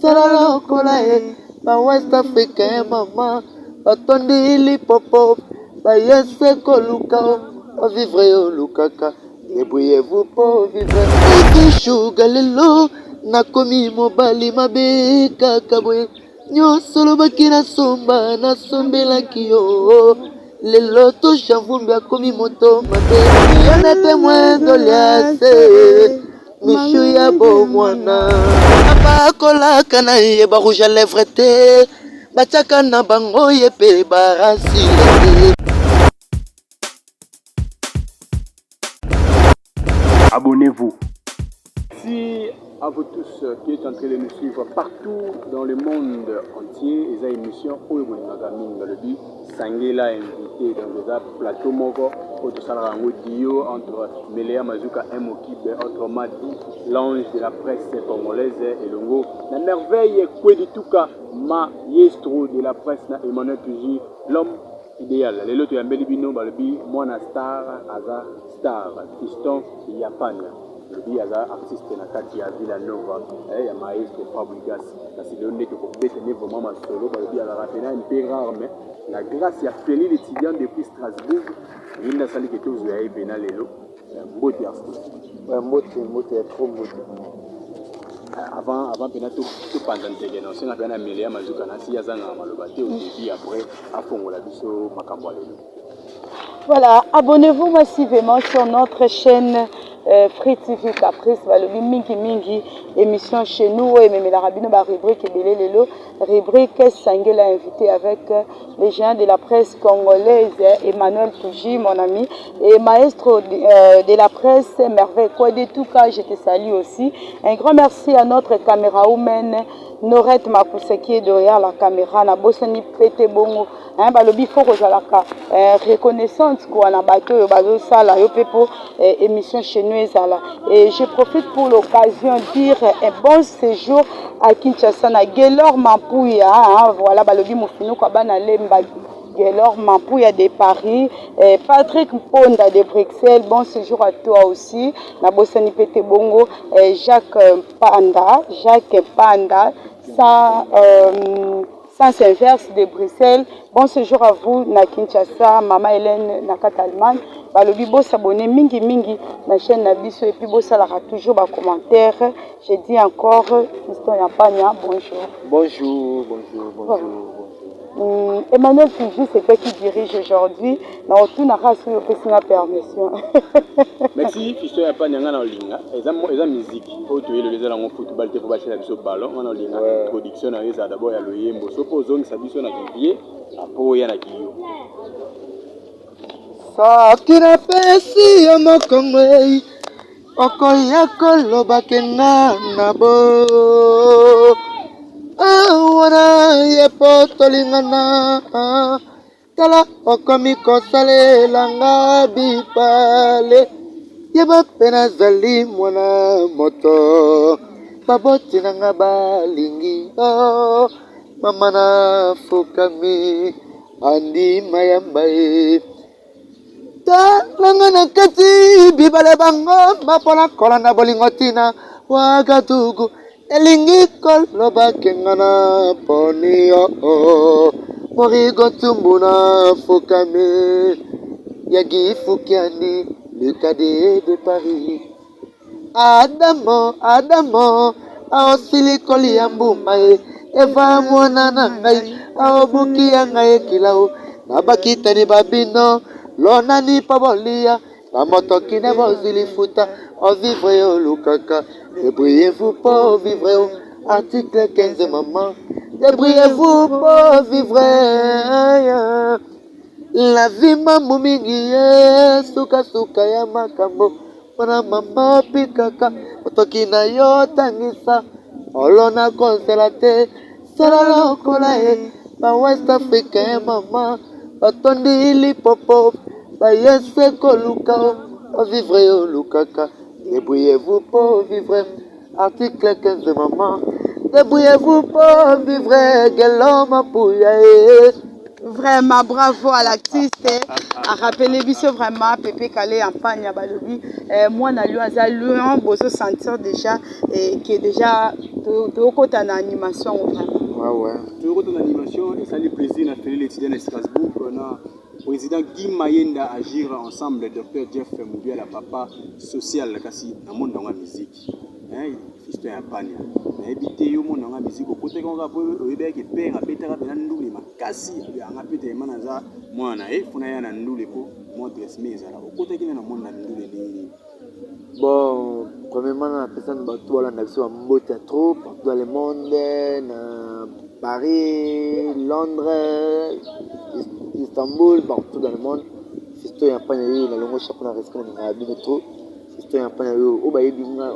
Salala Kolae, ba West Africain mama, batondi lipopo, ba yese koluka, o vivre o lukaka, débrouillez-vous pour vivre. Ivishu galelo, nakomi mobali mabe kakabwe, nyo solo bakina somba, na sombela kiyo, lelo to shavumbi akomi moto mabe, yana témoin d'oliase. Michou ya bo mwana abakola kana ye ba rouge à lèvres te bataka na bango ye pe barasi. Abonnez-vous. Merci à vous tous qui êtes en train de nous suivre partout dans le monde entier. Et cette émission Oyobolingagaming Sangela invité dans le plateau Moko Otosalango Dio entre Melea Mazuka et Mokibe, entre Madi, l'ange de la presse congolaise et Longo. La merveille Kwedituka maestro de la presse Emmanuel Tuji, l'homme idéal. Les lots de Mbelibino Balbi, Mwana Star, Aza Star, Fiston Yapania. Le Aza artiste na kati ya Villa Nova, ya maestro Fabregas. C'est le nez de Kobetene vraiment ma solo. Le Aza rappelé un peu rare, mais la grâce a fini l'étudiant depuis Strasbourg. Il n'a sali que tous les aïe Bena Lelo. Mbote artiste. Mbote est trop mbote. Avant Bena tout pendant que non, c'est un peu Melea Mazuka na si Yazanga Malobate au début après à Fongola Biso Makambo Lelo. Voilà, abonnez-vous massivement sur notre chaîne Free TV Caprice, le mingi émission chez nous et même la rabine ba rubrique et lelo rubrique Sangela invité avec les gens de la presse congolaise Emmanuel Touji mon ami et maestro de la presse Merveille quoi de tout cas je te salue aussi. Un grand merci à notre caméra woman Norette Makousse qui est derrière la caméra na bosani pété bongo hein balobi faut kozalaka reconnaissante quoi na bato bazo sala yo pepo émission chez nous ezala et je profite pour l'occasion de dire un bon séjour à Kinshasa na Gelor Mampouya hein, voilà balobi mofino kwa bana lemba Gelor Mampouya de Paris Patrick Mponda de Bruxelles bon séjour à toi aussi na bosani pété bongo Jacques Panda sans inverse de Bruxelles. Bon séjour à vous na Kinshasa, Maman Hélène na Allemagne. Balobi bo s'abonner mingi na chaîne Nabiso et puis bo salara toujours ba commentaire. Je dis encore Fiston Yapania bonjour. Bonjour. Emmanuel Tuji, c'est toi qui dirige aujourd'hui. Dans tout n'a pas su la permission. Merci, Fiston Yapania ngana olinga. Eza musique. Oto yelo leza la football te ko ba chela biso ballon ngana olinga. Introduction na eza d'abord ya loyembo. Supposons que ça biso na kivier, apo ya na kiyo. Sakira pesi yo mokongwe okoya koloba kenga nabo awana yepo tolingana tala okomi kosalelanga bipale yeba pena zali mwana moto baboti nanga balingi mama na fukami andi mayambae talanga na kati bibale bango mapona kola na bolingo tina wagadugu elingi koloba kengana poni morigo tumbu na fukami yagi fukiani le cadet de Paris Adamo aosili koli ya mbuma eva mwana na ngai aobuki ya ngai kilao nabakitani babino lonani pabolia la motoki ne bozili futa o vivre au lukaka débrouillez-vous pour vivre article 15 maman débrouillez-vous pour vivre la vie mambo mingi suka ya makambo wana mama pikaka motoki na yo tangisa olona consolate sala lokola ba West Africain mama batondi lipopo ba yese koluka o vivre au lukaka débrouillez-vous pour vivre article 15 maman débrouillez-vous pour vivre Gelor Mampouya Vraiment, bravo à l'artiste. A rappeler biso vraiment Pépé Calé en Pagna Balobi. Moi, na lui, bozo sentir déjà qui est déjà tokota na animation vraiment. Ouais. Tokota na animation et ça lui plaisir na faire l'étudiant de Strasbourg on a président Guy Mayenda agir ensemble docteur Jeff Moubiala la papa social kasi na monde dans la musique hein fiston ya pania na ebité yo monde dans la musique côté qu'on va pour oyebe ke père abetaka bena ndule makasi ya ngapete manaza mwana funa ya na ndule ko montre smeza la côté kina na monde na ndule ni. Bon, premièrement, la personne on a vu un beau théâtre partout dans le monde, Paris, Londres, Istanbul, partout dans le monde. Fisto y a pas eu la longue chapeau na respect na bien trop. Fisto y a pas eu au baye binga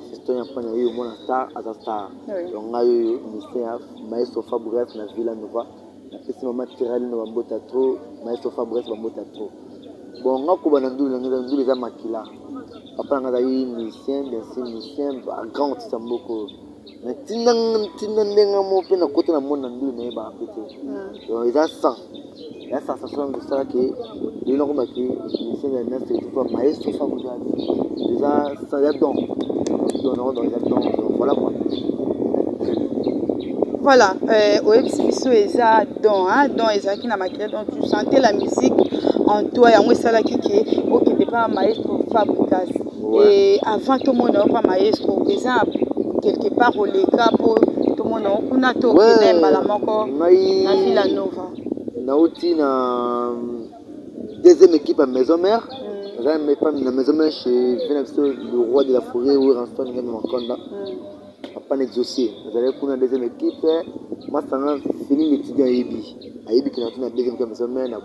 fisto y a pas eu mon star as a star. Donc a eu ministère maestro Fabrice na Villa Nova. La personne matériel na beau théâtre, maestro Fabrice beau théâtre. Bon, on a quoi dans ndou les amakila. Papa nga dayi musicien, bien sûr musicien, grand artiste mboko. Mais tinanga mo pe na côté na monde ndou na ba pété. Donc ils a ça. La sensation de ça que les gens comme qui musicien de neuf c'est pas maestro Fabrice. Déjà ça y a donc voilà quoi. Voilà, au exhibition eza don eza qui na makila donc tu sentais la musique en toi et en moi ça là qui n'était pas maestro Fabrice. Et avant tout le monde pas maestro déjà quelque part au lega pour tout le monde on a tout que bala moko na Villa Nova. Na outi na deuxième équipe à Maison Mère. La Maison Mère chez le roi de la forêt où Ranston est mon conda. Pas négocié. Vous allez pour la deuxième équipe. Moi ça a fini l'étudiant Aibi qui est la deuxième équipe Maison Mère na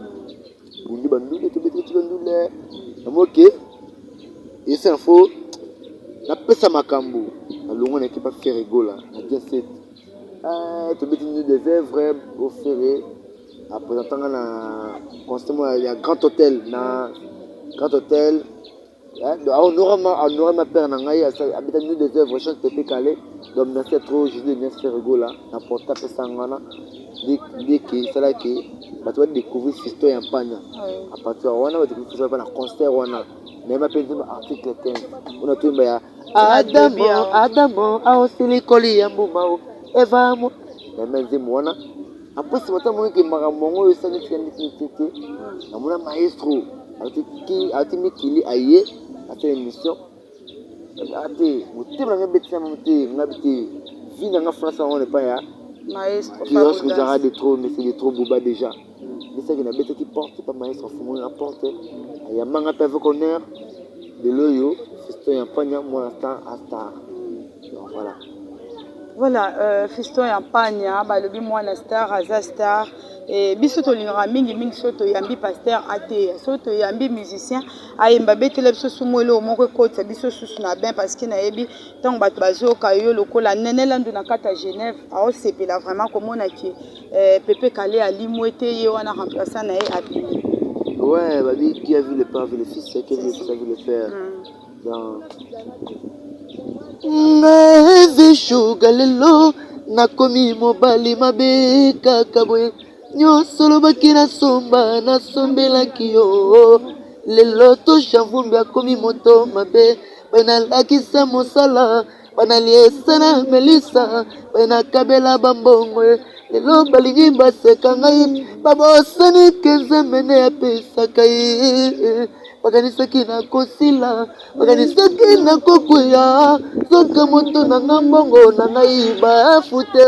Bundi Bandou et tout petit Bandou là. OK. Et c'est info. La pesa makambo. La longue équipe a fait rigola. La 17. Tu mets des œuvres au ferré. À présentant constamment il y a grand hôtel on aura ma père nangai habite nous des œuvres chante pépé calé donc merci trop je dis bien faire rigola na porta pesa ngana dit que ça là que tu vas découvrir Fisto en Pagna à partir on a découvrir ça na concert on a même appelé article 15 on a tout ya Adamo a osili koli ya mbumao eva mo même zimona après c'est votre moyen que maramongo ça ne tient ni na mona maestro ati kili aye ati émission ati mutema nga betia muté ngabiti vina nga France on n'est pas ya maestro qui lorsque j'arrête de trop mais c'est de trop boba déjà mais ça qui na bête qui porte pas maestro faut moi apporte ya manga pe avec honneur de loyo Fisto ya Pagna moi star à star donc voilà Fisto ya Pagna balobi mwana star aza star et biso to lingara mingi soto yambi pasteur ate soto yambi musicien ayemba betele biso sumwelo moko kota biso susu na ben parce que na yebi tant bato bazoka yo lokola nene landu na kata Genève ao sepela vraiment komona ki Pépé Calé ali mwete ye wana remplaçant na ye abimi. Ouais, bah lui qui a vu le père, vu le fils, c'est qui a vu le père. Dans Ngevishu galelo nakomi mobali mabe kakaboye nyonso lobaki nasomba nasombelaki yo lelo toshavumbi akomi moto mabe banalakisa mosala banaliesa na melisa banakabela bambongo lelo balingi baseka ngai babosani kenzemene apesaka ye bakanisaki nakosila bakanisaki nakokuya soka moto na nga mbongo na ngai bafute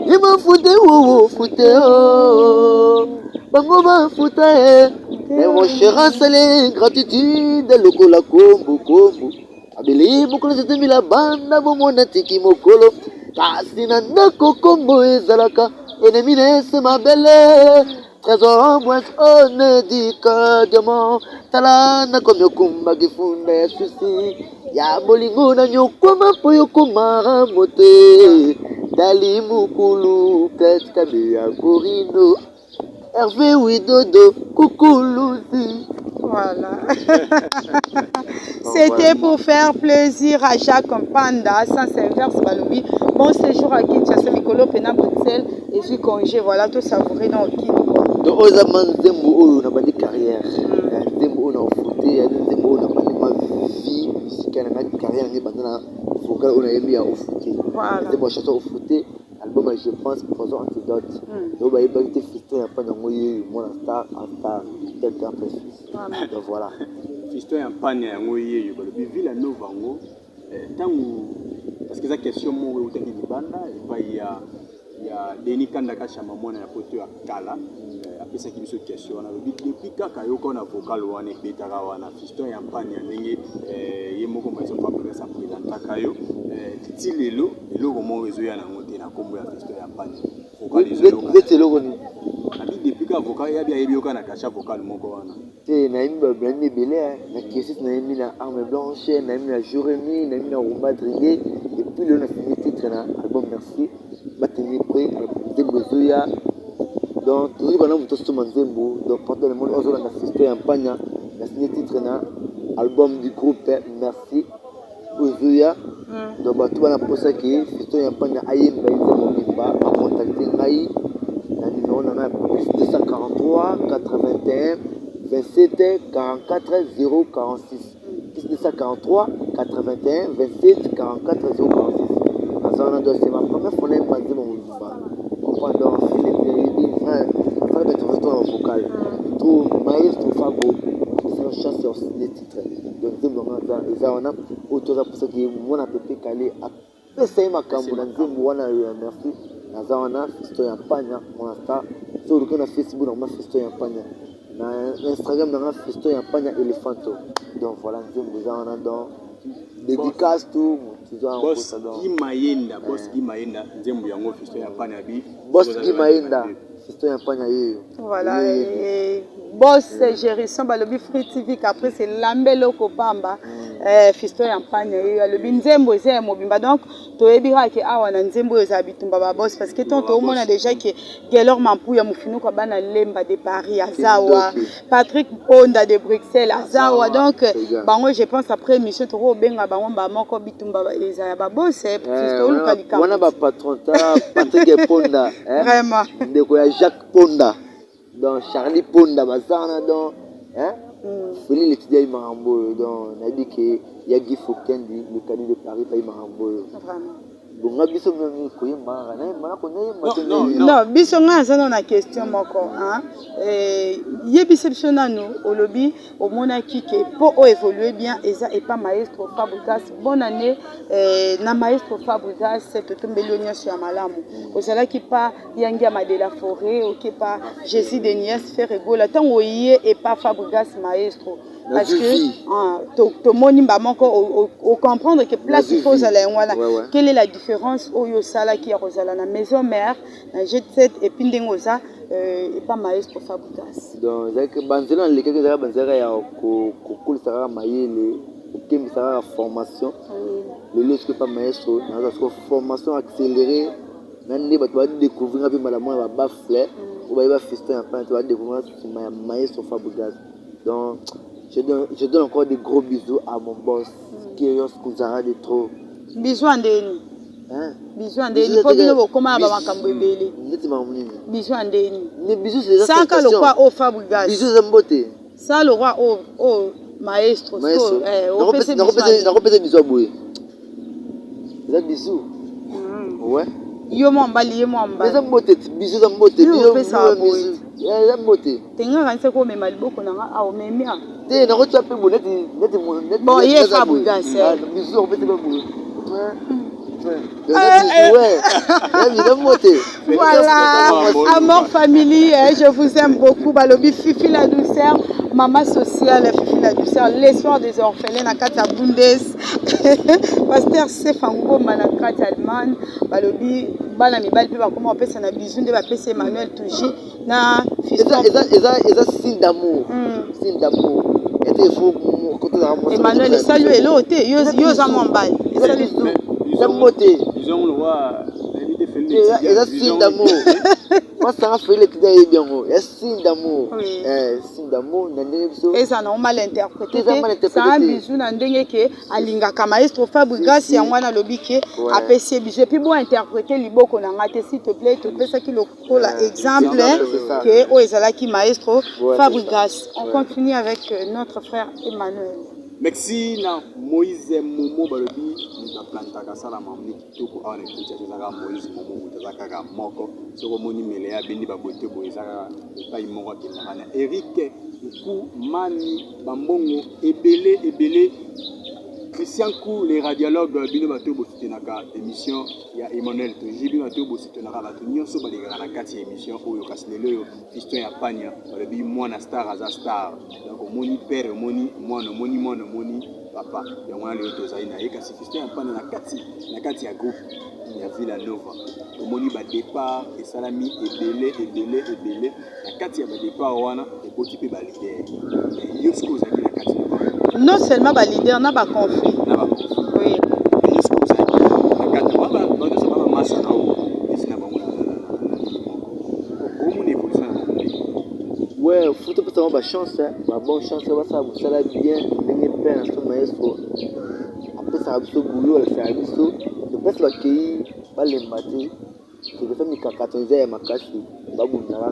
ibafute fute bango bafuta mais mon cher asale gratitude lokola kombo abeli mokolo zetemi la banda bomona tiki mokolo kasi na ndako kombo ezalaka ennemi nese mabele trésor moins onedika diamant tala nakomi okumba kifunda ya susi ya bolingo na nyokoma po yokoma mote dali mukulu kaskabe ya korindo Hervé Widodo Koukoulouzi. Voilà. C'était pour faire plaisir à Jacques Panda, sans inverse Balobi. Bon séjour à Kinshasa, Mikolo, Pena, Bruxelles, et puis congé. Voilà, tout savouré dans le Kin. Donc, aux amants, on n'a pas de carrière. On a fouté, on a pas de vie musicale. car la carrière n'est pas dans la vocal, on a aimé à offouter. C'est mon chanson offouté, album, je pense, pour son antidote. Donc, il va être fiston, il n'y a pas de moyen, mon star, tel qu'un précis. Donc voilà. Fiston et un panier, il y a Villa Nova, parce que la question, il y a Denis Kandaka Chamamon et la photo à Kala. Après ça, qui me question, depuis quand on a vocal ou on est bétara ou on a fiston et un panier, il y a beaucoup de gens qui ont présenté Takayo. Titi Lelo, et le roman réseau à la montée, la combo à fiston et un panier. Vocal c'est le roni. Depuis quand vocal, il y a bien eu un cacha vocal, mon corona. C'est Naïm Blandi Belé, la question Naïm la arme blanche, Naïm la jour et nuit, Naïm la rumba driguée, et puis le 9 titre, album merci. Batini pré Zembozoya donc toujours pendant vous tous Zembo donc pendant le monde on a assisté un pagna la signé titre na album du groupe merci Ozoya donc tout on a posé que fisto un pagna aïe mba a contacté ngai na numéro na plus 243 81 27 44 046 plus 243 81 27 44 046. C'est ma première fois que je suis mon pendant le vocal. Tout maestro Fabo, c'est un chasseur des titres. Donc, ils ont autour de ça qui est mon appétit calé. C'est ma caméra, merci. Nazana, Fisto et Pagna, mon star. Sur le Facebook, on a Fisto et Pagna. Instagram, on a Fisto et Pagna Elephanto. Donc voilà, nous avons dans dédicace tout. Boss Gimayenda, Nzembo yango fisto ya pana bi. Boss Gimayenda, fisto ya pana yeyo. Voilà, boss Gérisson balobi Free TV après c'est Lambelo Kopamba. Fisto ya pana yeyo alobi Nzembo eza mobimba donc toyebira ke awa na Nzembo eza bitumba ba boss parce que tant to mona déjà que Gelor Mampu ya mufinu ko bana Lemba de Paris azawa, Patrick Ponda de Bruxelles azawa donc bango je pense après monsieur Toro benga bango ba moko bitumba eza ba boss fisto lukalika. Wana ba patron ta Patrick Ponda vraiment ndeko ya Jacques Ponda donc Charlie Ponda bazana donc Feli l'étudiant Marambo donc on a dit que Yagi Foukendi le cadet de Paris paye Marambo vraiment. Donc, on a dit que non, bisonga ça dans la question moko hein yebiseption nanu au lobby au monaki que pour évoluer bien et pas maestro Fabregas bonne année na maestro Fabregas cette tombelonio sur malamu osala qui pas yangia madela forêt OK pas Jésus Denies faire rigola tant oyié et pas Fabregas maestro parce que to moni ba moko au comprendre que place il faut aller voilà quelle est la différence oyo sala qui a rosala na maison mère na jet set et puis ndengoza et pas maestro Fabregas donc c'est banzela les quelques banzela ya ko sara mayele OK sara formation le lieu que pas maestro na formation accélérée nande ba to découvrir avec madame ba bafle ou ba fister un peu tu vas découvrir maestro Fabregas donc je donne encore des gros bisous à mon boss Kyrios Kuzara de trop. Bisous Andeni. Bisous Andeni. Faut bien comment ba makambo ebele. Bisous Andeni. Les bisous c'est ça quand le roi au Fabregas. Bisous Zambote. Ça le roi au maestro. On repète bisous boy. C'est bisous. Ouais. Yo mbali mbali. Zambote bisous Zambote. Bisous. Zambote. Tenga kanse ko mema liboko na nga au memia. Te na rotu ape bonnet. Bon, il est Fabregas. Bisous repète pas boy. Voilà, Amour Family, je vous aime beaucoup. Balobi Fifi la douceur, maman sociale, Fifi la douceur, l'espoir des orphelins, na kata Bundes, Pasteur Sefango, Manakata Alman, Balobi, Bala Mibal, comment on appelle ça, na bisou de PC Emmanuel Touji, na fiston. Eza signe d'amour, signe d'amour. Emmanuel, salut, hello, yo zamambal. Disons le roi, il a signe d'amour. Moi, ça a fait les clients bien. Il y a signe d'amour. Signe d'amour, et ça n'a mal interprété. C'est un bisou dans le que Alinga Maestro Fabregas, c'est un lobby qui a PC bisou. Puis bon interpréter les beaux qu'on a raté, s'il te plaît, ça qui le exemple que Oezala qui Maestro Fabregas. On continue avec notre frère Emmanuel. Merci na Moïse Momo balobi muta plantaka sala mamni kitoko awa na kicha zaka Moïse Momo muta zaka moko soko moni mele ya bindi babote boye zaka epai moko akendaka na Eric Nku Mani Bambongo ebele Christian Kou les radiologues bino bato bosutenaka émission ya Emmanuel Toji bino bato bosutenaka bato nyonso balekaka na kati ya émission oyo kasi lelo oyo Fiston ya Pania balobi mwana star aza star donc omoni père omoni mwana omoni papa yango wana lelo tozali na ye kasi Fiston ya Pania na kati ya groupe ya Villa Nova omoni badépart esalami ebele na kati ya badépart wana eboti mpe balider yo siko ozalaki na kati non seulement ba leader na ba conflit oui ouais faut pas avoir chance ma bonne chance ça vous ça bien ndenge père son maestro après ça biso boulot ça biso de place la qui pas les mater c'est que ça mi kakatoniza ya makasi babu na kaka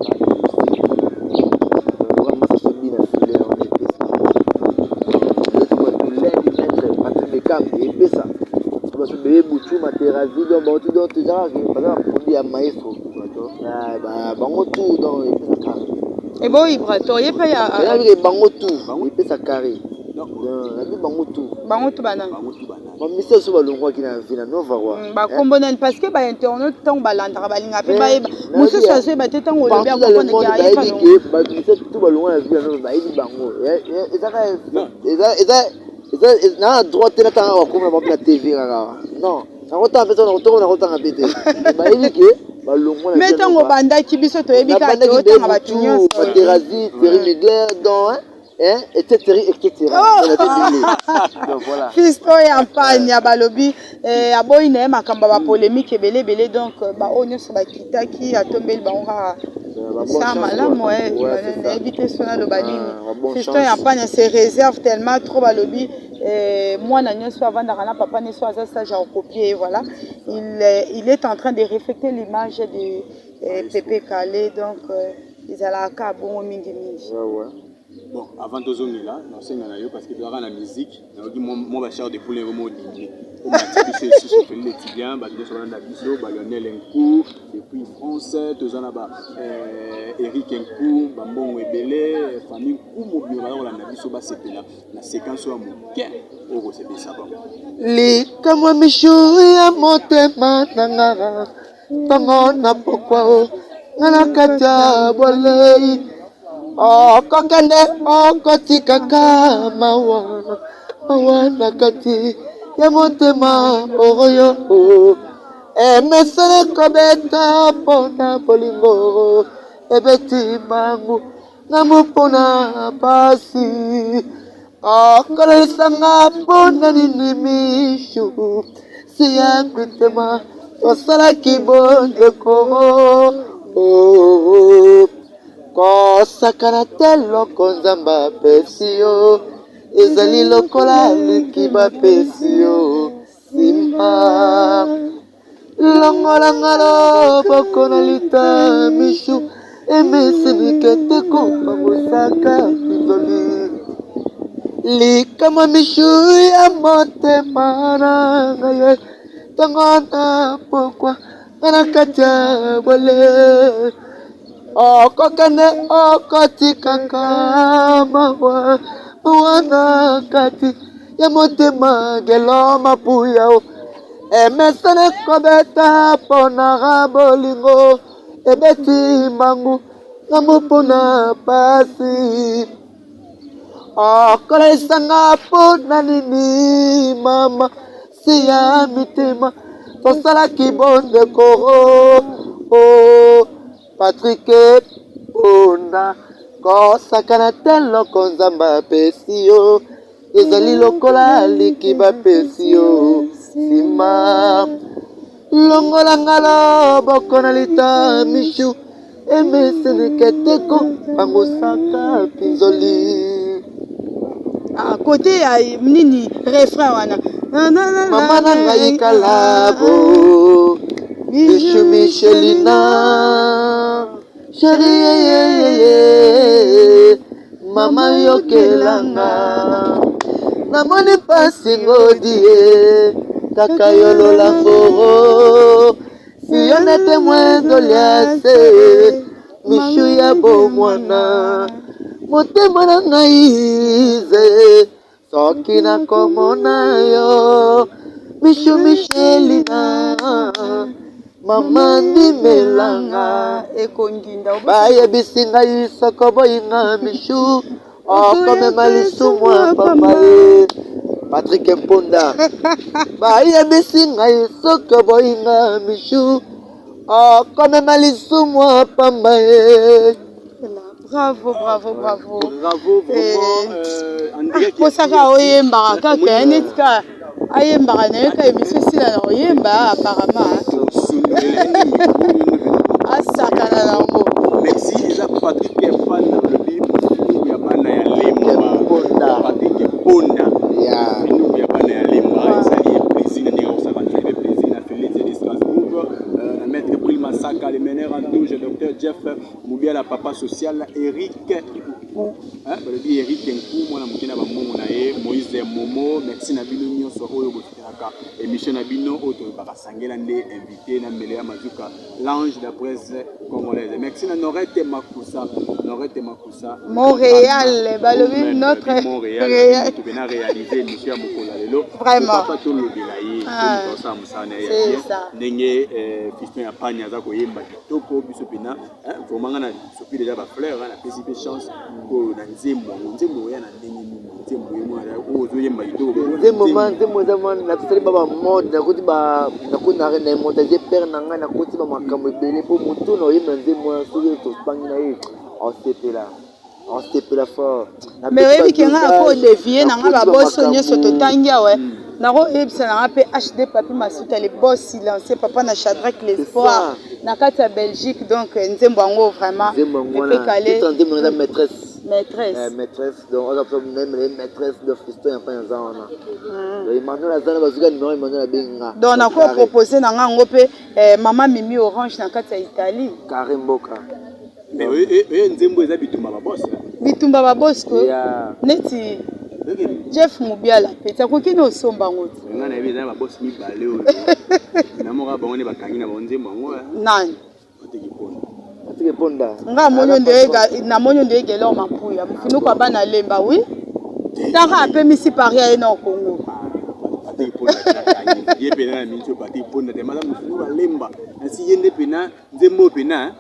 vraiment ça se bien affiler on est et puis ça parce que bébé boutou materazi donc bon tu dois déjà par exemple produit à maestro bah bango tout dans et puis ça carré et bon ibrato y pa ya avec bango tout et puis ça carré donc la vie bango tout bana bon monsieur so balongwa ki na Villa Nova wa ba kombonel parce que ba internet tant balanda balinga pe ba musu saso ba te tango lobi akoko na ya ba dit que ba monsieur tout balongwa na Villa Nova ba dit bango et na droite na tanga comme na TV non ça rota fait on retourne on rota pété ba dit que balongwa na mais tango banda ki biso to yebi ka to tanga ba tunyo Terrazi Terry Mugler donc etc. Donc voilà. Fiston ya Pania balobi aboyi na makamba ba polémique ebele donc ba onyo so ba kitaki atombeli ba onga ça malamu éviter sona lo balini Fiston ya Pania se réserve tellement trop balobi moi na nyonso avandaka na papa ne so aza sage à copier voilà il est en train de refléter l'image de Pépé Calé donc ils allaient à bon mingi ouais. Bon, avant de zoner là, on sait parce que tu as la musique, on dit moi ma chère de poulet vraiment diminué. On m'a dit que je fais les Tibiens, bah je suis dans la biso, bah Lionel Nkou, depuis France, tous en là-bas, Eric Nkou, Bambon Ebele, famille Nkou, mobile, bah on a biso bah c'est là, la séquence soit mon cœur, oh c'est bien ça bon. Les comme michou ya motema nanga, tango na pokwa, ngana katia bolei. Oh, kokende, oh, kotika kama wana kati ya motema oyo mesele kobeta pona bolingo ebeti mangu namupona pasi kolelisanga pona nini mishu siya kwitema osalaki bondeko kosakana te loko nzamba pesi yo ezali lokola likiba pesi yo simba longolanga loboko na lita mishu emesemike te kopangosaka pizoli likama mishu ya motema na ngai ntango na pokwa ngana kati ya bole okokende okotikaka mawa wana kati ya motema gelo mapuya emesane kobeta ponaka bolingo ebeti mangu na mopona pasi okolesanga pona nini mama siya mitema tosalaki bondeko Patrick Pona kosakana te loko nzamba pesi yo ezali lokola likiba pesi yo sima longolanga loboko na lita mishu emeseneke te kopangosaka pinzoli côté ya nini refrain wana mama na ngai kalabo Michu Michelina, chérie, mama yokelanga, namoni pasi ngodie kaka yolola ngoro siyo na témoin doliase mishu ya bomwana motema na ngai ze soki nakomona yo mishu Michelina mama ndimelanga ekonginda bayebisi ngai soko boyinga mishu okomema lisumwa pamaye Patrick Mponda bayebisi ngai soko boyinga mishu okomema lisumwa pamaye. Bravo, bravo, bravo. Bravo, vraiment. Kosaka oyemba kaka netika ayemba na yoka emission sila na oyemba apparemment. Asaka na ngo. Merci eza Patrick Mponda le bible ya bana ya lemba Patrick Mponda ya binu ya bana ya lemba ezali plaisir na ngao sa bana plaisir na Félix de Strasbourg na maître Prima Saka le meneur en touche docteur Jeff Mubiala papa social Eric Nkou le dit Eric Nkou mwana mukina ba mongo na ye Moïse Momo merci na bino nyonso oyo botikalaka émission na bino oto bakasangela nde invité na Melea Mazuka l'ange de la presse congolaise. Merci à Norette Makusa Montréal balobi notre Montréal tu viens réaliser monsieur Mokola lelo vraiment pas tout le bilayi tout ça musana ya ndenge fiston ya panya za koyemba kitoko biso pena vraiment na sopi déjà ba fleur na pesipe chance ko na nzembo ya na ndenge nzembo yemo ala o zo yemba kitoko nzembo zaman na tsali baba mode na kuti ba na kuna na montage père na nga na kuti ba makambo ebele po mutu na oyemba nzembo soki to spangi na ye on s'épela fort. Mais oui, qui a un dévié, n'a pas boss sonné sur tout tangia ouais. N'a pas eu ça n'a pas HD papi masuta les boss silencé papa na Shadrach l'espoir. N'a qu'à ta Belgique donc nzembango vraiment. Nzembango calé. Nzembango la maîtresse. Maîtresse. Donc on a même les maîtresses de fiston en fin d'année. Et maintenant la zone bazuka numéro maintenant la benga. Donc on a quoi proposer na nga ngope maman Mimi Orange na kata Italie. Karimboka. Mais oui, nzembo eza bitumba ba boss. Bitumba ba boss ko. Neti Jeff Mubiala peta ko kino somba ngoti. Nga na eza ba boss mi balé o. Na mo ga bangone bakangi na bonzembo ngo. Nani? Patrick Mponda. Nga monyo ndega na monyo ndege lo mapuya. Mfinu kwa bana lemba oui. Tara ape misi paria ena Congo. Patrick Mponda. Ye pena na mincho Patrick Mponda te madame mfinu ba lemba. Nsi yende pena nzembo pena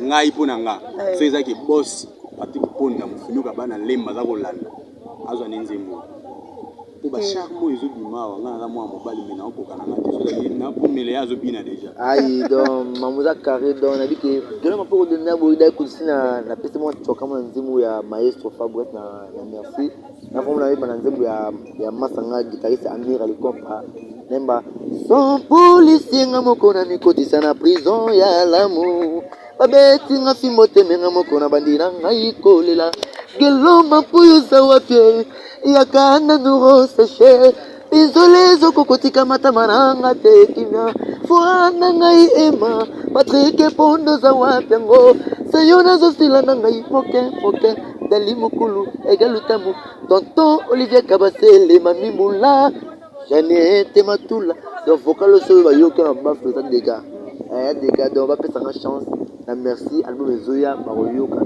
ngai pona nga so ezaki boss Patrick Mponda mufinuka bana lemba za kolanda azwa nzembo po ba charmo ezobima nga na mwa mobali mena okokana ngati so na pomele yazo bina déjà ai donc mamuza carré donc na biki gelo mapo de na boida kusina na pesa mo choka mo nzembo ya maestro Fabrice na merci na fomu na bana nzembo ya masanga guitariste Amir Alikompa nemba son policier nga mokona nikotisa na prison ya l'amour babeti nga fimbo temenga mokona bandira ngai kolela gelo mapuyo za wapie yakana nuro seche izolezo kokotika matamananga tekimya fuana ngai ema Patrick Mponda za wapengo sayona zosila na ngai moke dali mukulu egalutamu tonton Olivier Kabasele mami mula Janete Matula donc vocal aussi va yoka na bafu ça dégâts dégâts donc on va passer une chance na merci album Zoya Maroyoka.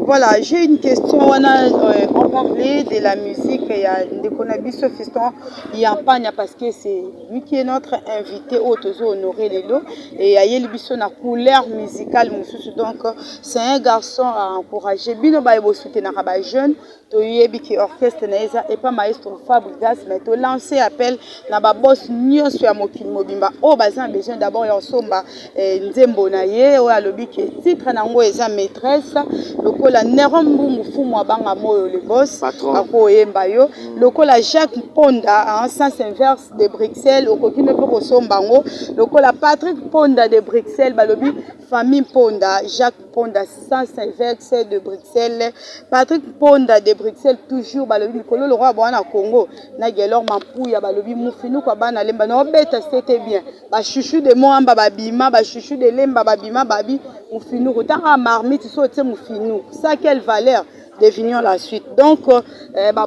Voilà, j'ai une question. On parlait de la musique. Il y a des Konabiso Fiston. Il y a Panya parce que c'est lui qui est notre invité au Tozo Honoré Lelo. Et il y a Yelibiso na couleur musicale. Donc, c'est un garçon à encourager. Bino Baïbo soutien à jeune. Toyebi qui orchestre naeza et pas maestro Fabregas mais to lancer appel na ba boss nyonso ya mokili mobimba o bazan besoin d'abord ya somba nzembo na ye o alobi ke titre nango eza maîtresse lokola Nerombu mufumu abanga moyo le boss ako yemba yo lokola Jacques Mponda en sens inverse de Bruxelles okokine pe ko somba ngo lokola Patrick Mponda de Bruxelles balobi famille Mponda Jacques Mponda sens inverse de Bruxelles Patrick Mponda de Bruxelles toujours balobi likolo le roi bwana Congo na gelor mampuya balobi mufinu kwa bana lemba na obeta c'était bien ba chouchou de moamba babima ba chouchou de lemba babima babi mufinu kotanga marmite so te mufinu ça quelle valeur devinons la suite. Donc,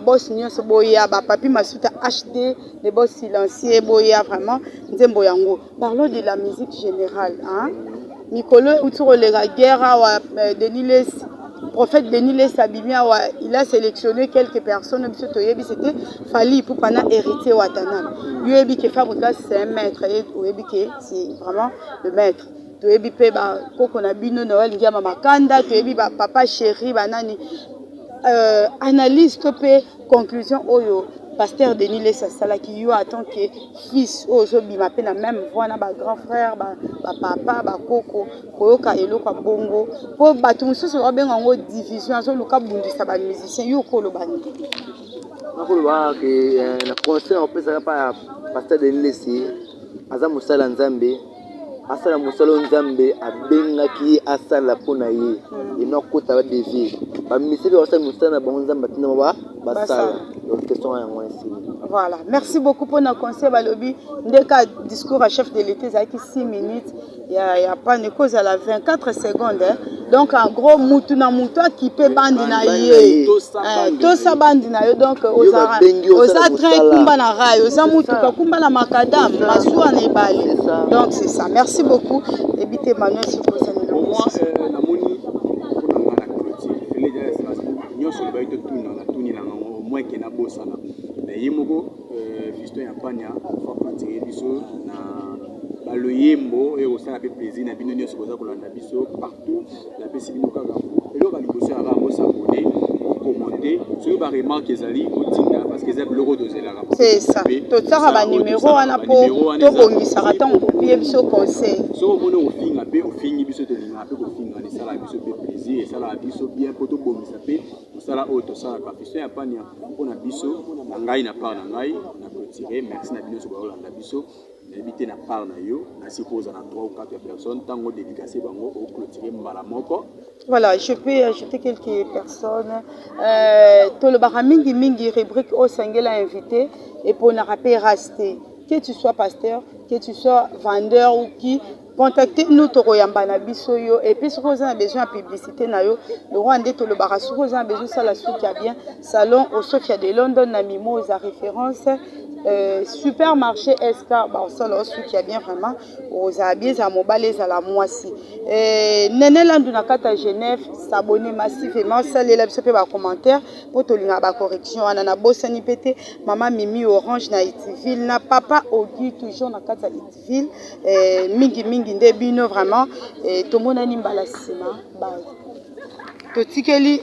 boss nyonso boya, papi Masuta HD, les boss silencieux boya vraiment, nzembo yango. Parlons de la musique générale, hein. Mikolo autour de la guerre, Denis prophète Denis Sabimia, il a sélectionné quelques personnes, c'était Fali pour pendant héritier Watana. Lui qui Fabrica c'est un maître, c'est vraiment le maître. Tu es bipé ba koko na bino Noël ngiyama makanda, tu es ba papa chéri banani analyse topé conclusion oyo pasteur Denis Lessa sala qui yo attend que fils ozo bima pe na même voix na ba grand frère ba papa ba koko koyoka eloko bongo po bato mususu ba benga ngo division zo luka bundisa ba musicien yo kolo bani nakolo ba ke na concert on peut ça pas pasteur Denis Lessa aza musala nzambe asala musalo nzambe abengaki asala pona ye inokota ba devi ba misebe wasala musala na bango nzambe tina ba basala donc question ya moi ici. Voilà, merci beaucoup pour nos conseils balobi ndeka discours à chef de l'État ça qui 6 minutes il y a pas de cause à la 24 secondes hein. Donc en gros mutu na mutu qui peut bandi na ye to sa bandi na yo donc oza train kumba na rail oza mutu ka kumba na makadam masua na ebali donc c'est ça merci beaucoup ebité Manuel si vous avez pour moi na moni pour na clôture fele déjà c'est nyonso ba ito tuna na tuni na au moins que na bosana mais yemoko fiston ya panya faut clôturer biso na le yembo et au sein avec plaisir na bino nyonso koza kolanda biso partout la pesi bino kaka et lo ka liboso ya ramo s'abonner commenter sur ba remarque ezali otinga parce que ezali logo dozela ramo c'est ça to tsara ba numéro wana po to bongisa rata on copier biso conseil so mono ofinga pe ofingi biso to linga pe ofinga ni sala biso pe plaisir et sala biso bien po to bongisa pe sala auto sala ka fiso ya pania pona biso na ngai na part na ngai na clôturer merci na bino so ba olanda biso éviter na part na yo na suppose na 3 ou 4 personnes tango dédicacé bango au clôturer mbala moko. Voilà, je peux ajouter quelques personnes. Tout le baramingi mingi rubrique au singela invité et pour ne rappeler raster. Que tu sois pasteur, que tu sois vendeur ou qui, contactez-nous Toro Yambana Bisoyo et puis si vous avez besoin de publicité, le Rwanda tout le bar, si vous avez besoin de ça, la suite a bien salon au Sofia de London, Namimo, aux référence. Supermarché SK, qui a bien vraiment aux habits à mobile à la moissi. Nene Landunakata Genève, s'abonner massivement, saler la commentaire pour te lire la correction. Anana Bossani Pété, Maman Mimi Orange na Itiville, na Papa Ogi toujours na Kata Itiville, Mingi Mingi Ndebino vraiment, tout le monde a nimbalasima. Totikeli,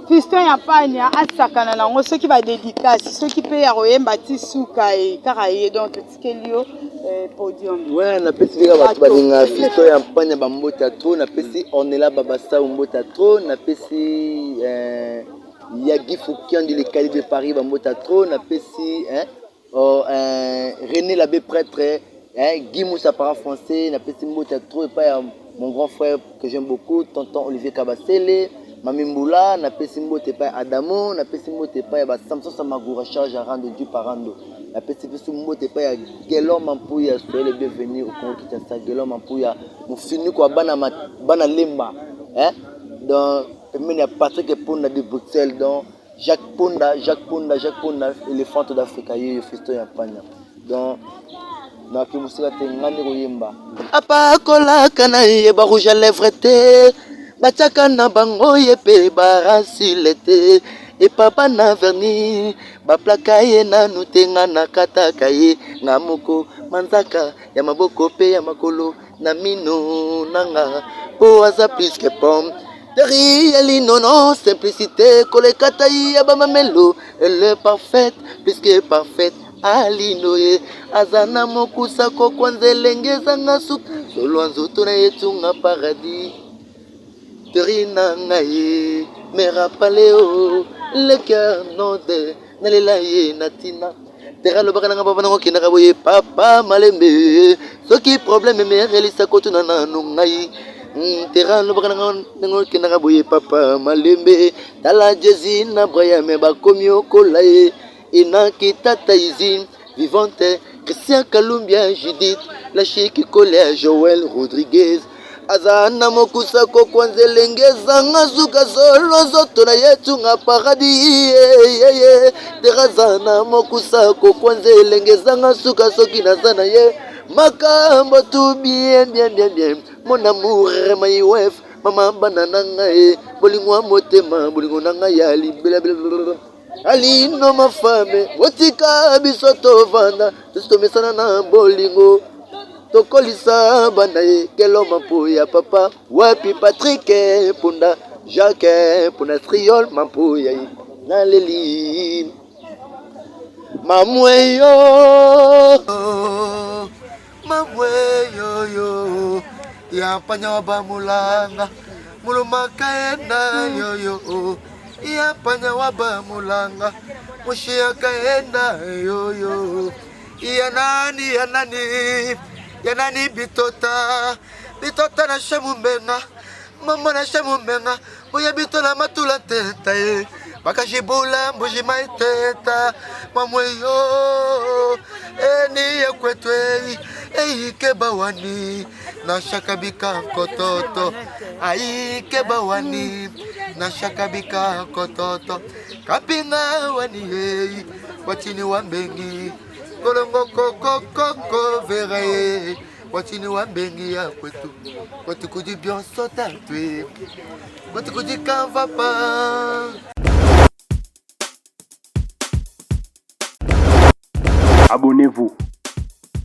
Fiston ya panya asakana na ngo ceux qui va dédicace ceux qui peut ya royemba tisuka et karaye donc tikelio podium ouais na pesi vika ba balinga fiston ya panya ba mbota trop na pesi onela baba sa mbota trop na pesi Yagi Foukian du Cali de Paris ba mbota trop na pesi René l'abbé prêtre Guy Moussa para français na pesi mbota trop et pas mon grand frère que j'aime beaucoup tonton Olivier Kabasele Mami Mboula, na pesi mbote pa Adamo, na pesi mbote pa ya Samson Samagura charge à rendre Dieu parando. Na pesi mbote pa ya Gelon Mampouya, soyez les bienvenus au Congo Kinshasa. Gelon Mampouya, nous finissons quoi bana lemba, hein? Donc il y a Patrick Ponda de Bruxelles, donc Jacques Ponda, éléphant d'Afrique, il y a Fiston Yapanya. Donc na kimusika te ngani koyemba. Apa kola kana yeba rouge à lèvres te. Bachaka na bango yepe barasilete et papa na verni ba plaka ye na nutenga na kataka ye ngamoko manzaka ya maboko pe ya makolo na mino nanga po aza plus que pomme derrière non simplicité kolekata ya ba mamelo elle est parfaite plus que parfaite alinoye azana mokusa ko kwanzelengeza ngasuka solo nzoto na yetunga paradis Terina ngaye, me rappelez le cœur non de Nalelaye Natina. Terra le bagana baba nango kina kaboye papa malembe. Ce qui problème me relisa kotuna na nungai. Terra le bagana nango kina kaboye papa malembe. Tala jezi na braya me bakomi okolaye. Ina kitata izine vivante. Christian Kalumbia Judith, la chic collège Joël Rodriguez. azana mokusako kwanze lengeza ngazuka solo zoto na yetu nga paradis derazana mokusako kwanze lengeza ngasuka soki nazana ye makambo tu bien mon amour my wife mama banana ngai bolingwa motema bolingo nanga ya libela alino mafame wotika biso tovanda tusomesana na bolingo tokolisa bana ye kelo mampo ya papa wapi Patrick punda Jacques punda triol mampo ya na leli mamweyo yo ya panya bamulanga mulumakaenda yo ya panya wabamulanga mushia kaenda yo ya nani bitota na shamumenga mama na shamumenga boya bitola matula teta ye bakashibula mbuji maiteta mamweyo eni yekwetwe kebawani na shakabika kototo kebawani na shakabika kototo kapinga wani hei watini wambengi kolongo koko vere watini wambengi ya kwetu kwetu kuji bionso tatwe kwetu kuji kanvapa. Abonnez-vous.